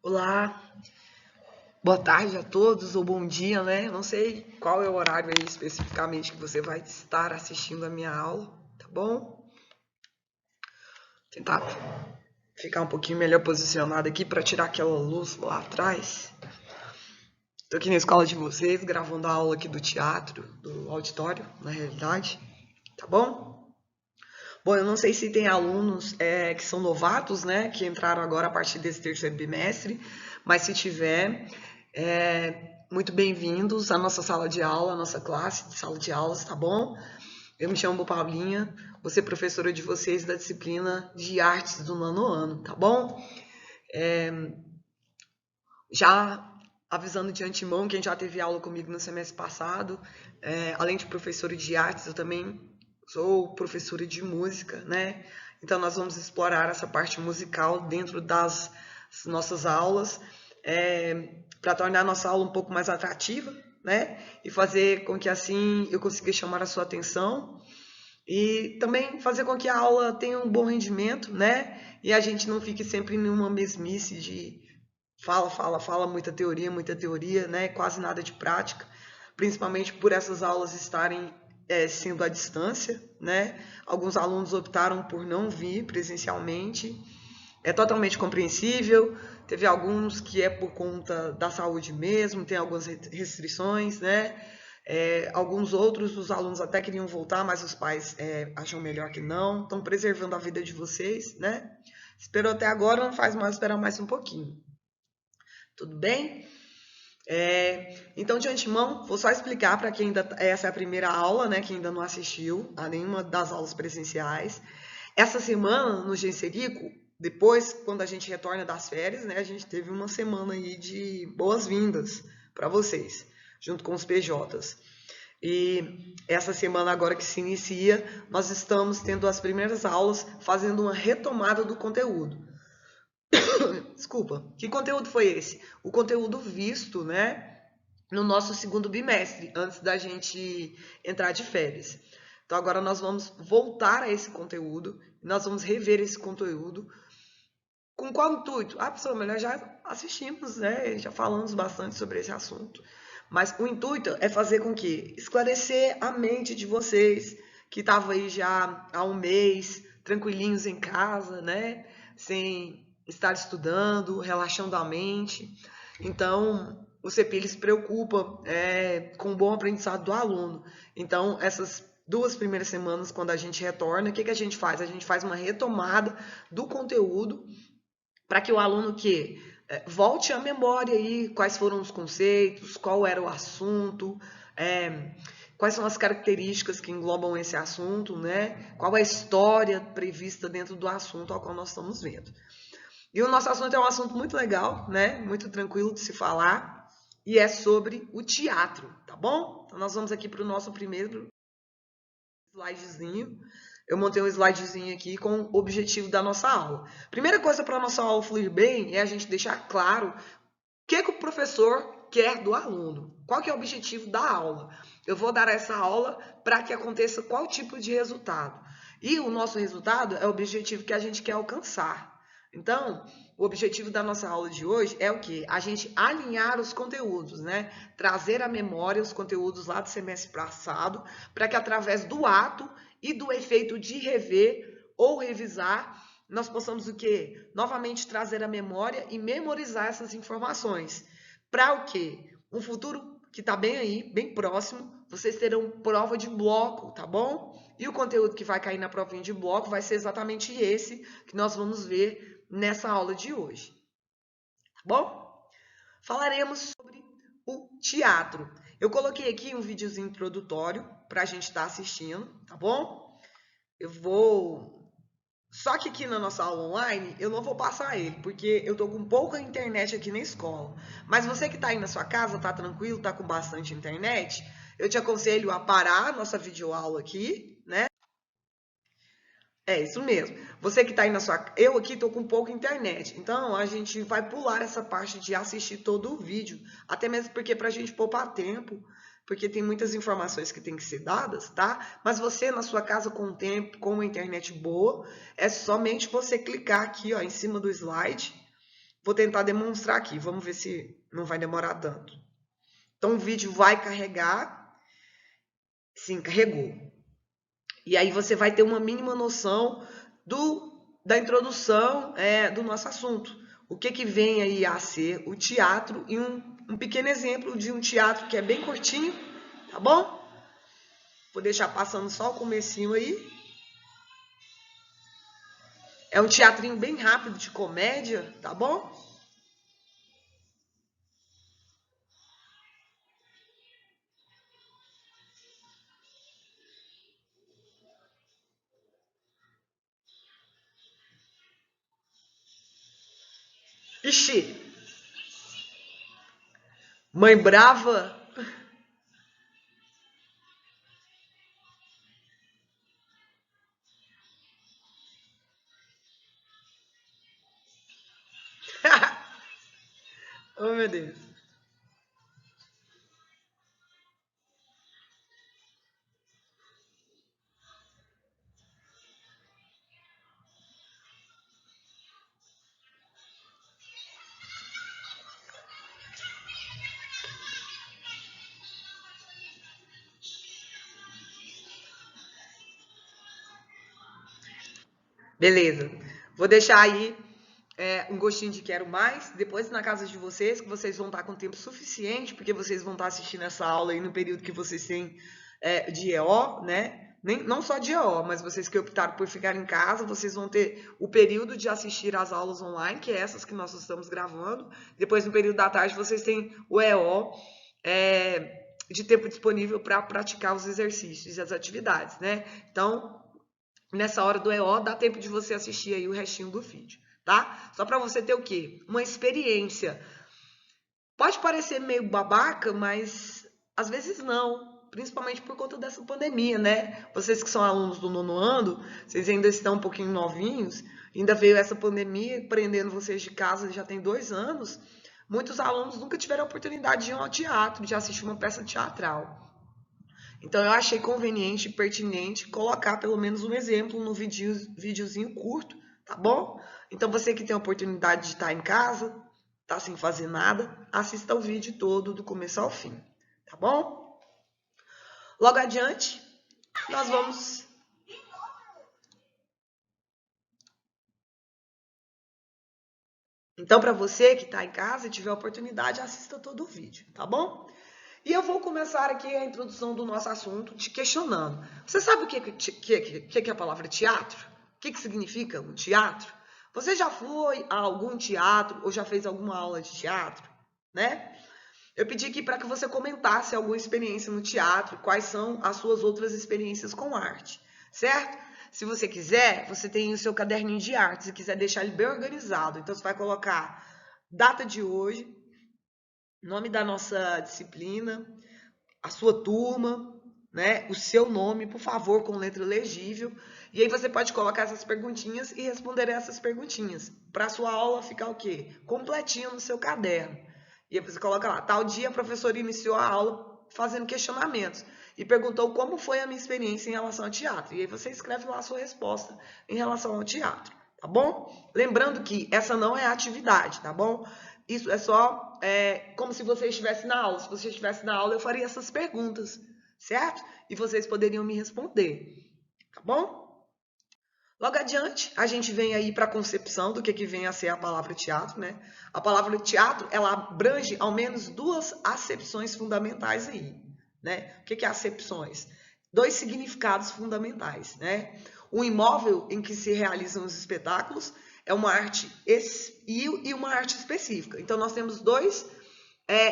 Olá, boa tarde a todos, ou bom dia, né? Não sei qual é o horário aí especificamente que você vai estar assistindo a minha aula, tá bom? Tentar ficar um pouquinho melhor posicionado aqui para tirar aquela luz lá atrás. Tô aqui na escola de vocês, gravando a aula aqui do teatro, do auditório, na realidade, tá bom? Bom, eu não sei se tem alunos que são novatos, né, que entraram agora a partir desse terceiro bimestre, mas se tiver, muito bem-vindos à nossa sala de aula, à nossa classe de sala de aulas, tá bom? Eu me chamo Paulinha, vou ser professora de vocês da disciplina de artes do nono ano, tá bom? Já avisando de antemão, quem já teve aula comigo no semestre passado, além de professora de artes, eu também sou professora de música, né? Então nós vamos explorar essa parte musical dentro das nossas aulas, para tornar a nossa aula um pouco mais atrativa, né? E fazer com que assim eu consiga chamar a sua atenção e também fazer com que a aula tenha um bom rendimento, né? E a gente não fique sempre em uma mesmice de fala, fala, fala, muita teoria, né? Quase nada de prática, principalmente por essas aulas estarem sendo à distância, né? Alguns alunos optaram por não vir presencialmente, é totalmente compreensível. Teve alguns que é por conta da saúde mesmo, tem algumas restrições, né? Alguns outros, os alunos até queriam voltar, mas os pais acham melhor que não, estão preservando a vida de vocês, né? Esperou até agora, não faz mal esperar mais um pouquinho. Tudo bem? Então, de antemão, vou só explicar para quem ainda. Essa é a primeira aula, né? Que ainda não assistiu a nenhuma das aulas presenciais. Essa semana, no Genserico, depois, quando a gente retorna das férias, né? A gente teve uma semana aí de boas-vindas para vocês, junto com os PJs. E essa semana agora que se inicia, nós estamos tendo as primeiras aulas, fazendo uma retomada do conteúdo. Desculpa, que conteúdo foi esse? O conteúdo visto, né, no nosso segundo bimestre, antes da gente entrar de férias. Então agora nós vamos voltar a esse conteúdo, nós vamos rever esse conteúdo. Com qual intuito? Ah, professor, mas nós já assistimos, né? Já falamos bastante sobre esse assunto. Mas o intuito é fazer com que esclarecer a mente de vocês que estavam aí já há um mês, tranquilinhos em casa, né? Sem estar estudando, relaxando a mente. Então, o CEPIL se preocupa com o bom aprendizado do aluno. Então, essas 2 primeiras semanas, quando a gente retorna, o que a gente faz? A gente faz uma retomada do conteúdo para que o aluno que volte à memória aí quais foram os conceitos, qual era o assunto, quais são as características que englobam esse assunto, né? Qual é a história prevista dentro do assunto ao qual nós estamos vendo. E o nosso assunto é um assunto muito legal, né? Muito tranquilo de se falar, e é sobre o teatro, tá bom? Então nós vamos aqui para o nosso primeiro slidezinho. Eu montei um slidezinho aqui com o objetivo da nossa aula. Primeira coisa para a nossa aula fluir bem é a gente deixar claro o que o professor quer do aluno. Qual que é o objetivo da aula? Eu vou dar essa aula para que aconteça qual tipo de resultado. E o nosso resultado é o objetivo que a gente quer alcançar. Então, o objetivo da nossa aula de hoje é o quê? A gente alinhar os conteúdos, né? Trazer à memória os conteúdos lá do semestre passado, para que através do ato e do efeito de rever ou revisar, nós possamos o quê? Novamente trazer à memória e memorizar essas informações. Para o quê? Um futuro que está bem aí, bem próximo, vocês terão prova de bloco, tá bom? E o conteúdo que vai cair na provinha de bloco vai ser exatamente esse que nós vamos ver nessa aula de hoje. Tá bom? Falaremos sobre o teatro. Eu coloquei aqui um videozinho introdutório para a gente estar assistindo, tá bom? Eu vou só que aqui na nossa aula online, eu não vou passar ele, porque eu tô com pouca internet aqui na escola. Mas você que tá aí na sua casa, tá tranquilo, tá com bastante internet, eu te aconselho a parar a nossa videoaula aqui, né? É isso mesmo. Você que tá aí na sua... Eu aqui tô com pouca internet, então a gente vai pular essa parte de assistir todo o vídeo. Até mesmo porque pra gente poupar tempo, porque tem muitas informações que tem que ser dadas, tá? Mas você na sua casa com tempo, com uma internet boa, é somente você clicar aqui, ó, em cima do slide Vou tentar demonstrar aqui, vamos ver se não vai demorar tanto. Então, o vídeo vai carregar. Sim, carregou. E aí você vai ter uma mínima noção da introdução do nosso assunto. O que vem aí a ser o teatro e um pequeno exemplo de um teatro que é bem curtinho, tá bom? Vou deixar passando só o comecinho aí. É um teatrinho bem rápido de comédia, tá bom? Ixi! Mãe brava? Oh, meu Deus. Beleza. Vou deixar aí um gostinho de quero mais. Depois na casa de vocês, que vocês vão estar com tempo suficiente, porque vocês vão estar assistindo essa aula aí no período que vocês têm de EO, né? Não só de EO, mas vocês que optaram por ficar em casa, vocês vão ter o período de assistir às aulas online, que é essas que nós estamos gravando. Depois, no período da tarde, vocês têm o EO de tempo disponível para praticar os exercícios e as atividades, né? Então, nessa hora do EO, dá tempo de você assistir aí o restinho do vídeo, tá? Só para você ter o quê? Uma experiência. Pode parecer meio babaca, mas às vezes não, principalmente por conta dessa pandemia, né? Vocês que são alunos do nono ano, vocês ainda estão um pouquinho novinhos, ainda veio essa pandemia prendendo vocês de casa já tem 2 anos. Muitos alunos nunca tiveram a oportunidade de ir ao teatro, de assistir uma peça teatral. Então, eu achei conveniente e pertinente colocar pelo menos um exemplo no videozinho curto, tá bom? Então, você que tem a oportunidade de estar em casa, tá sem fazer nada, assista o vídeo todo do começo ao fim, tá bom? Logo adiante, nós vamos... Então, para você que está em casa e tiver a oportunidade, assista todo o vídeo, tá bom? E eu vou começar aqui a introdução do nosso assunto te questionando. Você sabe o que é a palavra teatro? O que significa um teatro? Você já foi a algum teatro ou já fez alguma aula de teatro, né? Eu pedi aqui para que você comentasse alguma experiência no teatro, quais são as suas outras experiências com arte, certo? Se você quiser, você tem o seu caderninho de arte, se quiser deixar ele bem organizado. Então, você vai colocar data de hoje, nome da nossa disciplina, a sua turma, né? O seu nome, por favor, com letra legível. E aí você pode colocar essas perguntinhas e responder essas perguntinhas. Para a sua aula ficar o quê? Completinha no seu caderno. E aí você coloca lá, tal dia a professora iniciou a aula fazendo questionamentos e perguntou como foi a minha experiência em relação ao teatro. E aí você escreve lá a sua resposta em relação ao teatro, tá bom? Lembrando que essa não é a atividade, tá bom? Isso é só como se você estivesse na aula. Se você estivesse na aula, eu faria essas perguntas, certo? E vocês poderiam me responder, tá bom? Logo adiante, a gente vem aí para a concepção do que vem a ser a palavra teatro, né? A palavra teatro, ela abrange ao menos 2 acepções fundamentais aí, né? O que é acepções? 2 significados fundamentais, né? O imóvel em que se realizam os espetáculos é uma arte e uma arte específica. Então, nós temos 2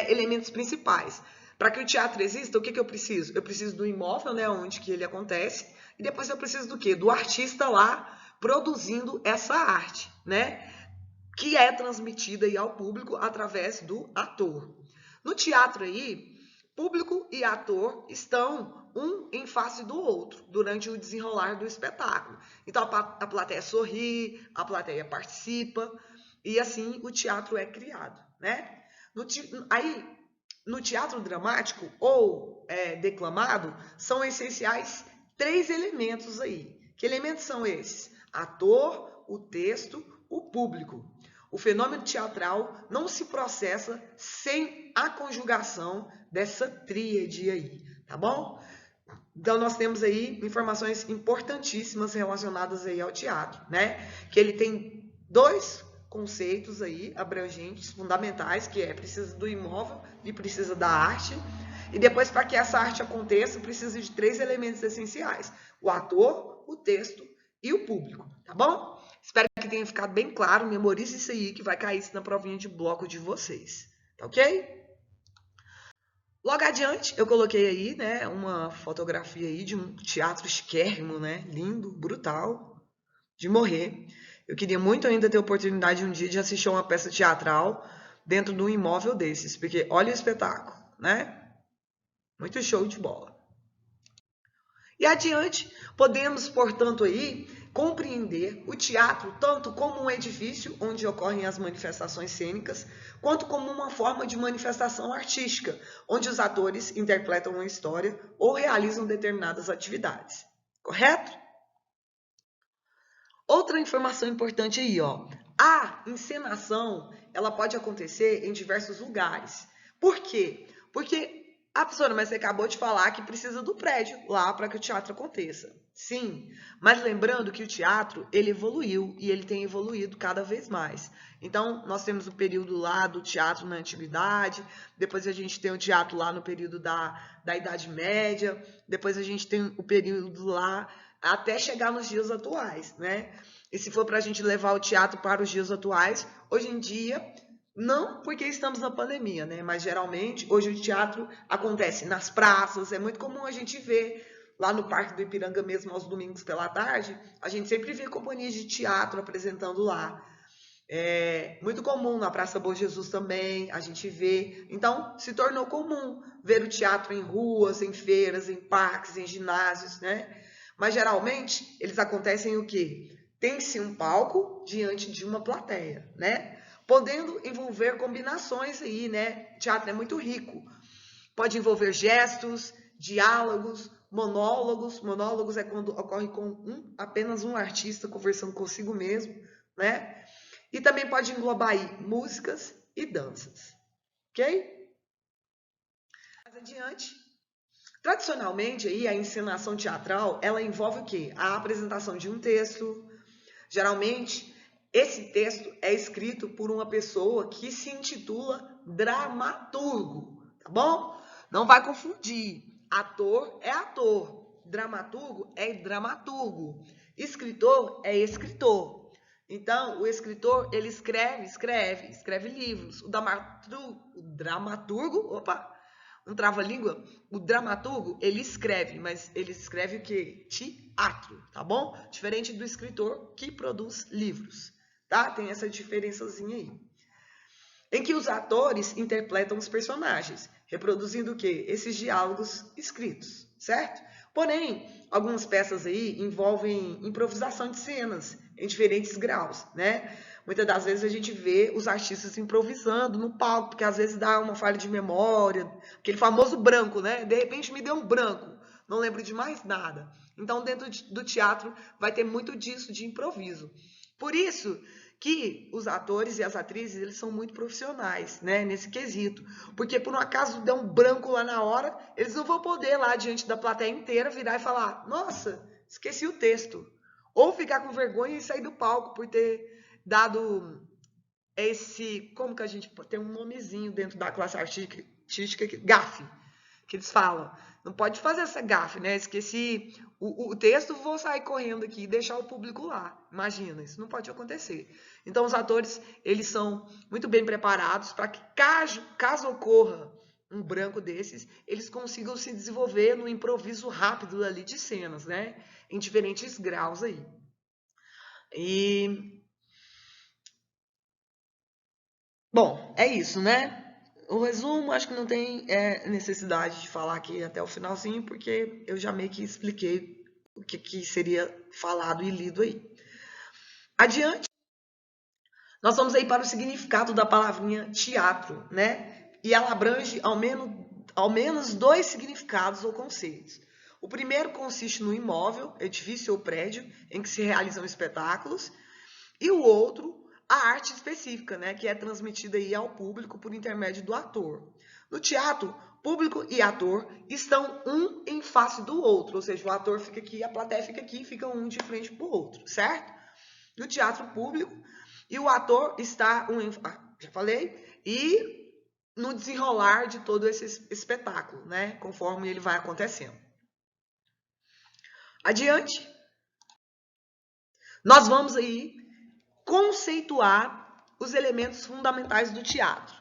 elementos principais. Para que o teatro exista, o que eu preciso? Eu preciso do imóvel, né, onde que ele acontece, e depois eu preciso do quê? Do artista lá produzindo essa arte, né? Que é transmitida aí ao público através do ator. No teatro aí, público e ator estão um em face do outro durante o desenrolar do espetáculo. Então a plateia sorri, a plateia participa e assim o teatro é criado, né? No teatro dramático ou declamado são essenciais 3 elementos aí. Que elementos são esses? Ator, o texto, o público. O fenômeno teatral não se processa sem a conjugação dessa tríade aí, tá bom? Então, nós temos aí informações importantíssimas relacionadas aí ao teatro, né? Que ele tem dois conceitos aí abrangentes, fundamentais, que é precisa do imóvel e precisa da arte. E depois, para que essa arte aconteça, precisa de três elementos essenciais: o ator, o texto e o público, tá bom? Espero que tenha ficado bem claro. Memorize isso aí, que vai cair isso na provinha de bloco de vocês, tá ok? Logo adiante, eu coloquei aí, né, uma fotografia aí de um teatro chiquérrimo, né, lindo, brutal, de morrer. Eu queria muito ainda ter a oportunidade um dia de assistir a uma peça teatral dentro de um imóvel desses, porque olha o espetáculo, né? Muito show de bola. E adiante, podemos, portanto, aí compreender o teatro tanto como um edifício onde ocorrem as manifestações cênicas, quanto como uma forma de manifestação artística, onde os atores interpretam uma história ou realizam determinadas atividades. Correto? Outra informação importante aí, ó. A encenação, ela pode acontecer em diversos lugares. Por quê? Porque professora, mas você acabou de falar que precisa do prédio lá para que o teatro aconteça. Sim, mas lembrando que o teatro, ele evoluiu e ele tem evoluído cada vez mais. Então, nós temos o período lá do teatro na antiguidade, depois a gente tem o teatro lá no período da Idade Média, depois a gente tem o período lá até chegar nos dias atuais, né? E se for para a gente levar o teatro para os dias atuais, hoje em dia, não porque estamos na pandemia, né? Mas geralmente, hoje o teatro acontece nas praças, é muito comum a gente ver lá no Parque do Ipiranga mesmo, aos domingos pela tarde, a gente sempre vê companhias de teatro apresentando lá. É muito comum na Praça Bom Jesus também, a gente vê. Então, se tornou comum ver o teatro em ruas, em feiras, em parques, em ginásios, né? Mas geralmente, eles acontecem o quê? Tem-se um palco diante de uma plateia, né? Podendo envolver combinações aí, né? O teatro é muito rico. Pode envolver gestos, diálogos, monólogos. Monólogos é quando ocorre com apenas um artista conversando consigo mesmo, né? E também pode englobar aí músicas e danças, ok? Mais adiante. Tradicionalmente, aí, a encenação teatral, ela envolve o quê? A apresentação de um texto. Geralmente, esse texto é escrito por uma pessoa que se intitula dramaturgo, tá bom? Não vai confundir. Ator é ator, dramaturgo é dramaturgo, escritor é escritor. Então, o escritor, ele escreve livros. O dramaturgo, um trava-língua, o dramaturgo, ele escreve, mas ele escreve o quê? Teatro, tá bom? Diferente do escritor que produz livros, tá? Tem essa diferençazinha aí. Em que os atores interpretam os personagens, reproduzindo o quê? Esses diálogos escritos, certo? Porém, algumas peças aí envolvem improvisação de cenas em diferentes graus, né? Muitas das vezes a gente vê os artistas improvisando no palco, porque às vezes dá uma falha de memória, aquele famoso branco, né? De repente me deu um branco, não lembro de mais nada. Então, dentro do teatro vai ter muito disso de improviso. Por isso que os atores e as atrizes, eles são muito profissionais, né, nesse quesito. Porque por um acaso der um branco lá na hora, eles não vão poder lá diante da plateia inteira virar e falar: "Nossa, esqueci o texto". Ou ficar com vergonha e sair do palco por ter dado esse, como que a gente tem um nomezinho dentro da classe artística, gafe, que eles falam. Não pode fazer essa gafe, né? Esqueci o texto, vou sair correndo aqui e deixar o público lá. Imagina, isso não pode acontecer. Então, os atores, eles são muito bem preparados para que, caso ocorra um branco desses, eles consigam se desenvolver no improviso rápido ali de cenas, né? Em diferentes graus aí. E bom, é isso, né? O resumo, acho que não tem necessidade de falar aqui até o finalzinho, porque eu já meio que expliquei o que seria falado e lido aí. Adiante, nós vamos aí para o significado da palavrinha teatro, né? E ela abrange ao menos dois significados ou conceitos. O primeiro consiste no imóvel, edifício ou prédio, em que se realizam espetáculos, e o outro a arte específica, né, que é transmitida aí ao público por intermédio do ator. No teatro, público e ator estão um em face do outro, ou seja, o ator fica aqui, a plateia fica aqui, fica um de frente para o outro, certo? No teatro público, e o ator está já falei, e no desenrolar de todo esse espetáculo, né, conforme ele vai acontecendo. Adiante, nós vamos aí conceituar os elementos fundamentais do teatro.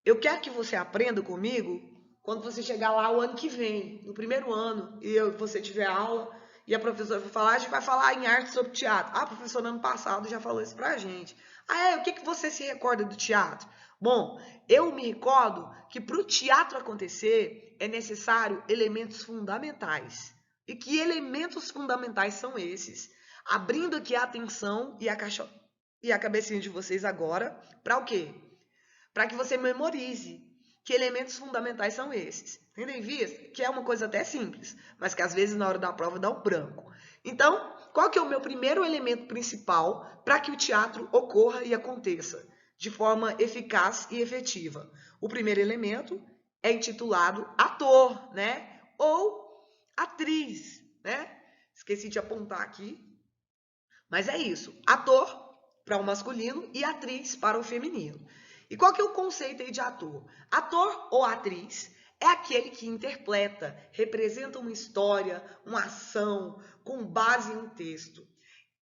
Eu quero que você aprenda comigo quando você chegar lá o ano que vem, no primeiro ano, e você tiver aula, e a professora for falar, a gente vai falar em arte sobre teatro. Ah, a professora ano passado já falou isso pra gente. Ah, o que você se recorda do teatro? Bom, eu me recordo que para o teatro acontecer é necessário elementos fundamentais. E que elementos fundamentais são esses? Abrindo aqui a atenção e a cabecinha de vocês agora, para o quê? Para que você memorize que elementos fundamentais são esses. Tendo em vista que é uma coisa até simples, mas que às vezes na hora da prova dá um branco. Então, qual que é o meu primeiro elemento principal para que o teatro ocorra e aconteça de forma eficaz e efetiva? O primeiro elemento é intitulado ator, né? Ou atriz, né? Esqueci de apontar aqui. Mas é isso, ator para o masculino e atriz para o feminino. E qual que é o conceito aí de ator? Ator ou atriz é aquele que interpreta, representa uma história, uma ação com base em um texto.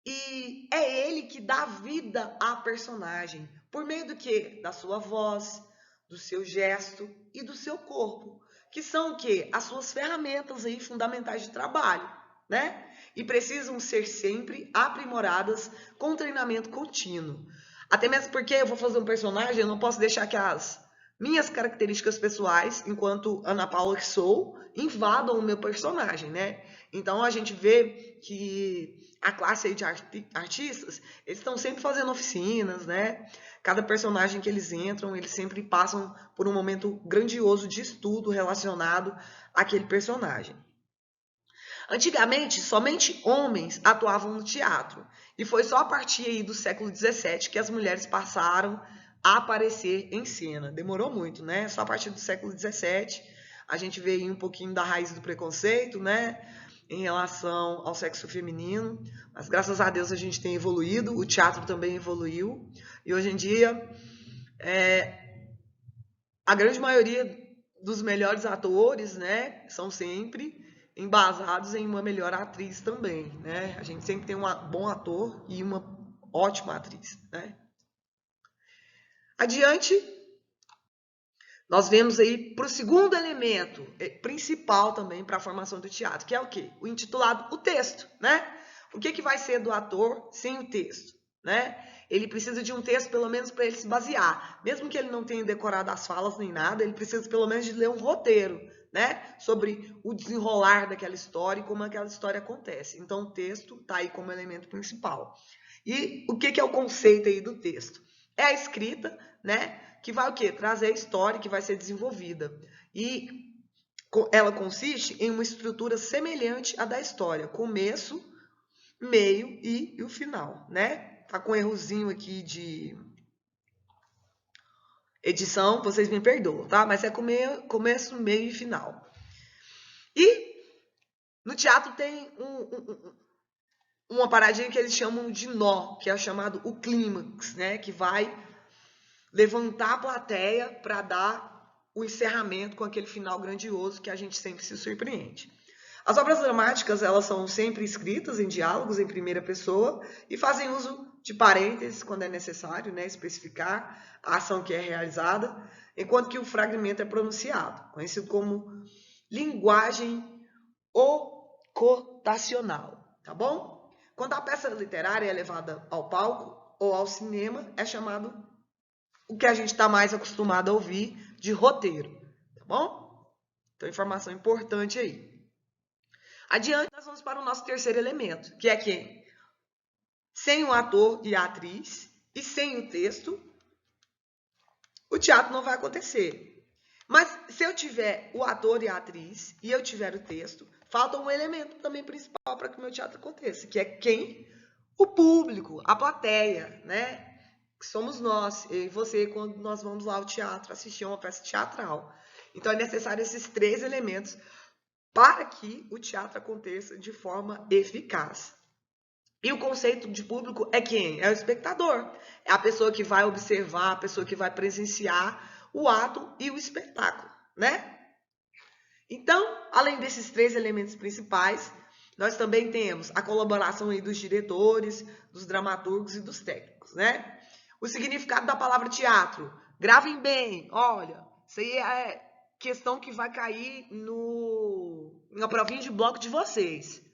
E é ele que dá vida à personagem, por meio do quê? Da sua voz, do seu gesto e do seu corpo, que são o quê? As suas ferramentas aí fundamentais de trabalho, né? E precisam ser sempre aprimoradas com treinamento contínuo. Até mesmo porque eu vou fazer um personagem, eu não posso deixar que as minhas características pessoais, enquanto Ana Paula que sou, invadam o meu personagem, né? Então a gente vê que a classe aí de artistas, eles estão sempre fazendo oficinas, né? Cada personagem que eles entram, eles sempre passam por um momento grandioso de estudo relacionado àquele personagem. Antigamente, somente homens atuavam no teatro. E foi só a partir aí do século XVII que as mulheres passaram a aparecer em cena. Demorou muito, né? Só a partir do século XVII a gente vê aí um pouquinho da raiz do preconceito, né? Em relação ao sexo feminino. Mas graças a Deus a gente tem evoluído, o teatro também evoluiu. E hoje em dia, a grande maioria dos melhores atores, né? São sempre embasados em uma melhor atriz também, né? A gente sempre tem um bom ator e uma ótima atriz, né? Adiante, nós vemos aí para o segundo elemento principal também para a formação do teatro, que é o quê? O intitulado o texto, né? O que vai ser do ator sem o texto, né? Ele precisa de um texto pelo menos para ele se basear. Mesmo que ele não tenha decorado as falas nem nada, ele precisa pelo menos de ler um roteiro, né? Sobre o desenrolar daquela história e como aquela história acontece. Então o texto está aí como elemento principal. E o que é o conceito aí do texto? É a escrita, né? Que vai o quê? Trazer a história que vai ser desenvolvida. E ela consiste em uma estrutura semelhante à da história. Começo, meio e o final, né? Tá com um errozinho aqui de edição, vocês me perdoam, tá? Mas é começo, meio e final. E no teatro tem uma paradinha que eles chamam de nó, que é chamado o clímax, né? Que vai levantar a plateia para dar o encerramento com aquele final grandioso que a gente sempre se surpreende. As obras dramáticas, elas são sempre escritas em diálogos em primeira pessoa e fazem uso de parênteses quando é necessário, né, especificar a ação que é realizada, enquanto que o fragmento é pronunciado, conhecido como linguagem ocotacional, tá bom? Quando a peça literária é levada ao palco ou ao cinema, é chamado o que a gente está mais acostumado a ouvir de roteiro, tá bom? Então, informação importante aí. Adiante, nós vamos para o nosso terceiro elemento, que é quem? Sem o ator e a atriz e sem o texto, o teatro não vai acontecer. Mas se eu tiver o ator e a atriz e eu tiver o texto, falta um elemento também principal para que o meu teatro aconteça, que é quem? O público, a plateia, né? que somos nós, eu e você, quando nós vamos lá ao teatro assistir uma peça teatral. Então, é necessário esses 3 elementos para que o teatro aconteça de forma eficaz. E o conceito de público é quem? É o espectador. É a pessoa que vai observar, a pessoa que vai presenciar o ato e o espetáculo, né? Então, além desses 3 elementos principais, nós também temos a colaboração aí dos diretores, dos dramaturgos e dos técnicos, né? O significado da palavra teatro. Gravem bem, olha, isso aí é questão que vai cair na provinha de bloco de vocês.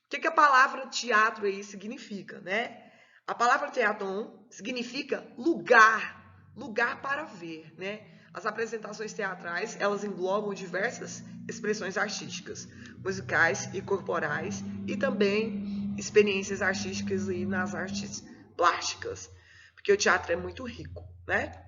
O que a palavra teatro aí significa, né? A palavra teatron significa lugar, lugar para ver, né? As apresentações teatrais, elas englobam diversas expressões artísticas, musicais e corporais, e também experiências artísticas aí nas artes plásticas, porque o teatro é muito rico, né?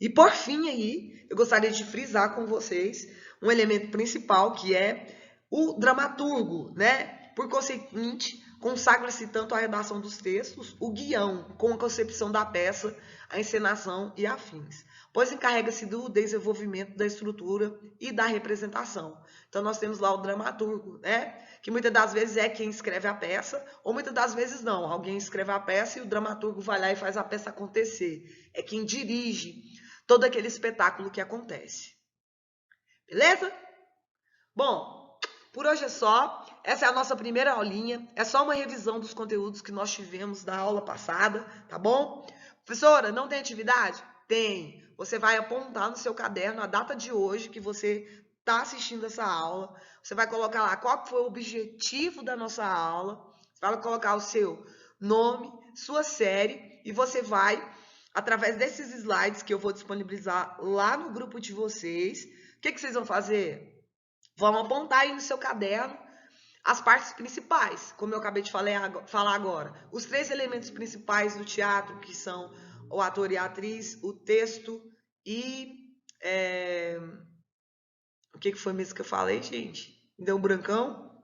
E por fim aí, eu gostaria de frisar com vocês um elemento principal que é o dramaturgo, né? Por conseguinte, consagra-se tanto a redação dos textos, o guião, com a concepção da peça, a encenação e afins, pois encarrega-se do desenvolvimento da estrutura e da representação. Então, nós temos lá o dramaturgo, né? Que muitas das vezes é quem escreve a peça, ou muitas das vezes não. Alguém escreve a peça e o dramaturgo vai lá e faz a peça acontecer. É quem dirige todo aquele espetáculo que acontece. Beleza? Bom, por hoje é só. Essa é a nossa primeira aulinha. É só uma revisão dos conteúdos que nós tivemos da aula passada, tá bom? Professora, não tem atividade? Tem. Você vai apontar no seu caderno a data de hoje que você está assistindo essa aula. Você vai colocar lá qual foi o objetivo da nossa aula. Você vai colocar o seu nome, sua série, e você vai, através desses slides que eu vou disponibilizar lá no grupo de vocês, o que vocês vão fazer? Vão apontar aí no seu caderno as partes principais, como eu acabei de falar agora. Os 3 elementos principais do teatro, que são o ator e a atriz, o texto e... O que foi mesmo que eu falei, gente? Me deu um brancão?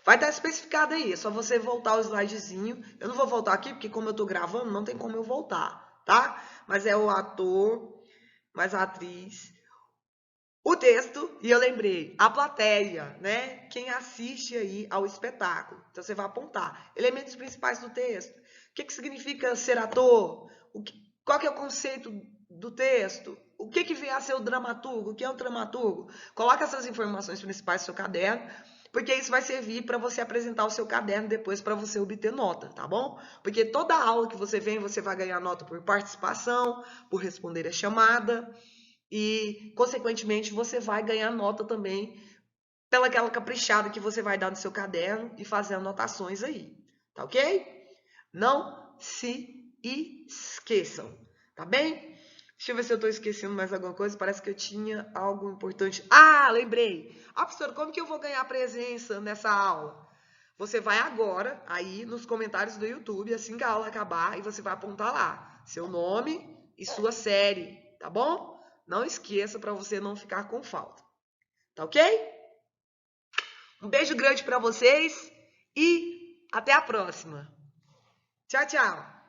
Vai estar especificado aí, é só você voltar o slidezinho. Eu não vou voltar aqui, porque como eu tô gravando, não tem como eu voltar, tá? Mas é o ator, mais a atriz, o texto, e eu lembrei, a plateia, né? Quem assiste aí ao espetáculo. Então, você vai apontar elementos principais do texto. O que significa ser ator? Qual que é o conceito do texto? O que vem a ser o dramaturgo? O que é o dramaturgo? Coloca essas informações principais no seu caderno, porque isso vai servir para você apresentar o seu caderno depois para você obter nota, tá bom? Porque toda aula que você vem, você vai ganhar nota por participação, por responder a chamada, e, consequentemente, você vai ganhar nota também pela aquela caprichada que você vai dar no seu caderno e fazer anotações aí, tá ok? Não se esqueçam, tá bem? Deixa eu ver se eu tô esquecendo mais alguma coisa, parece que eu tinha algo importante. Ah, lembrei! Ah, professora, como que eu vou ganhar presença nessa aula? Você vai agora aí nos comentários do YouTube, assim que a aula acabar, e você vai apontar lá seu nome e sua série, tá bom? Não esqueça para você não ficar com falta. Tá ok? Um beijo grande para vocês e até a próxima. Tchau, tchau.